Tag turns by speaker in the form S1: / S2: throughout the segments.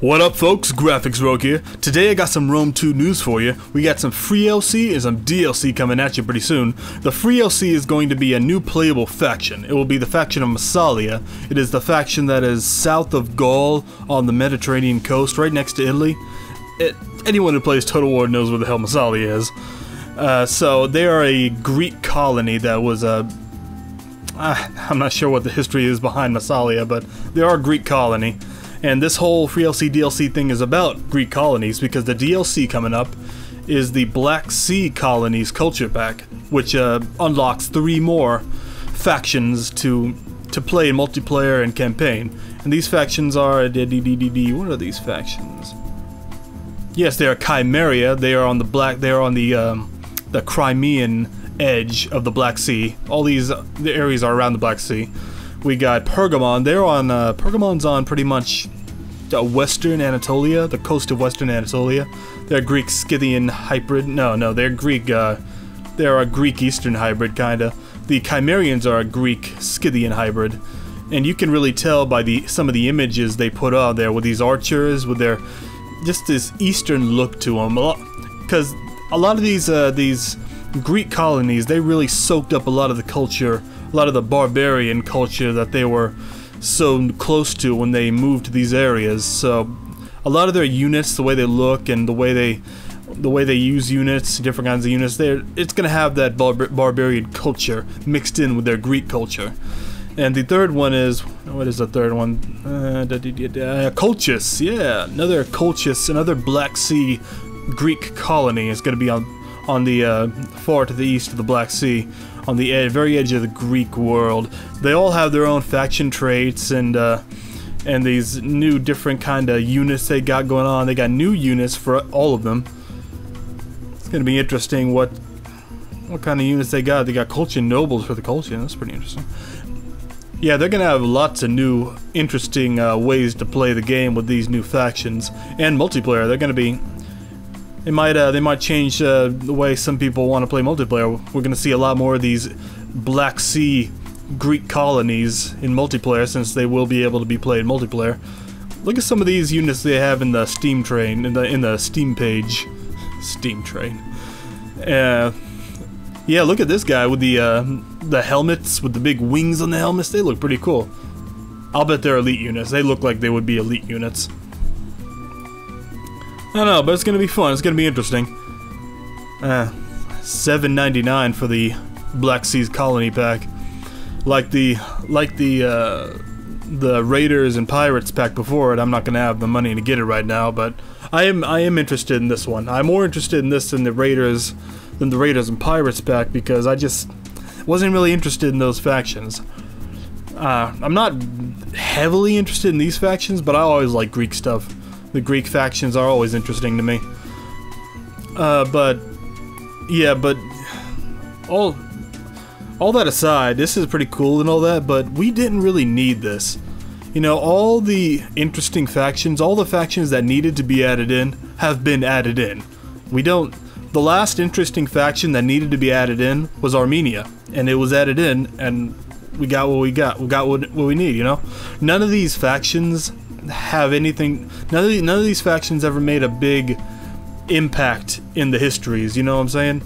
S1: What up folks, Graphics Rogue here. Today I got some Rome 2 news for you. We got some free LC and some DLC coming at you pretty soon. The free LC is going to be a new playable faction. It will be the faction of Massalia. It is the faction that is south of Gaul on the Mediterranean coast, right next to Italy. Anyone who plays Total War knows where the hell Massalia is. So they are a Greek colony that was I'm not sure what the history is behind Massalia, but they are a Greek colony. And this whole free LC DLC thing is about Greek colonies because the DLC coming up is the Black Sea Colonies Culture Pack, which unlocks 3 more factions to play in multiplayer and campaign. And these factions are what are these factions? Yes, they are Chimeria. They are on the Crimean edge of the Black Sea. All the areas are around the Black Sea. We got Pergamon. They're on Pergamon's on pretty much Western Anatolia, the coast of Western Anatolia. They're a Greek Scythian hybrid. No, they're Greek. They're a Greek Eastern hybrid, kinda. The Chimerians are a Greek Scythian hybrid, and you can really tell by some of the images they put out there with these archers, with their just this Eastern look to them. Because a lot of these Greek colonies, they really soaked up a lot of the culture. A lot of the barbarian culture that they were so close to when they moved to these areas. So a lot of their units, the way they look and the way they use units, different kinds of units, it's gonna have that barbarian culture mixed in with their Greek culture. And the third one is, what is the third one? Colchis, yeah, another Colchis, another Black Sea Greek colony is gonna be on the far to the east of the Black Sea, on the very edge of the Greek world. They all have their own faction traits and these new different kind of units they got going on. They got new units for all of them. It's gonna be interesting what kind of units they got. They got Colchian nobles for the Colchian. That's pretty interesting. Yeah, they're gonna have lots of new interesting ways to play the game with these new factions and multiplayer. They're gonna be. They might change the way some people want to play multiplayer. We're going to see a lot more of these Black Sea Greek colonies in multiplayer, since they will be able to be played in multiplayer. Look at some of these units they have in the Steam train, in the Steam page. Steam train. Yeah, look at this guy with the helmets, with the big wings on the helmets. They look pretty cool. I'll bet they're elite units. They look like they would be elite units. I don't know, but it's gonna be fun. It's gonna be interesting. $7.99 for the Black Seas Colony Pack, like the Raiders and Pirates pack before it. I'm not gonna have the money to get it right now, but I am interested in this one. I'm more interested in this than the Raiders and Pirates pack, because I just wasn't really interested in those factions. I'm not heavily interested in these factions, but I always like Greek stuff. The Greek factions are always interesting to me. But all that aside, this is pretty cool and all that, but we didn't really need this. You know, all the interesting factions, all the factions that needed to be added in, have been added in. The last interesting faction that needed to be added in was Armenia, and it was added in, and we got what we got. We got what we need, you know? None of these factions have anything. None of these factions ever made a big impact in the histories, you know what I'm saying?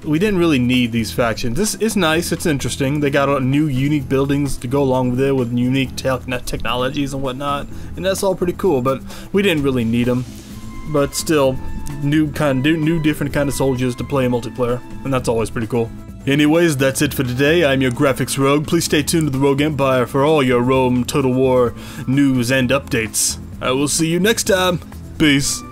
S1: We didn't really need these factions. This is nice, it's interesting. They got new unique buildings to go along with it, with unique technologies and whatnot, and that's all pretty cool, but we didn't really need them. But still, new different kind of soldiers to play in multiplayer, and that's always pretty cool. Anyways, that's it for today. I'm your Graphics Rogue. Please stay tuned to the Rogue Empire for all your Rome Total War news and updates. I will see you next time. Peace.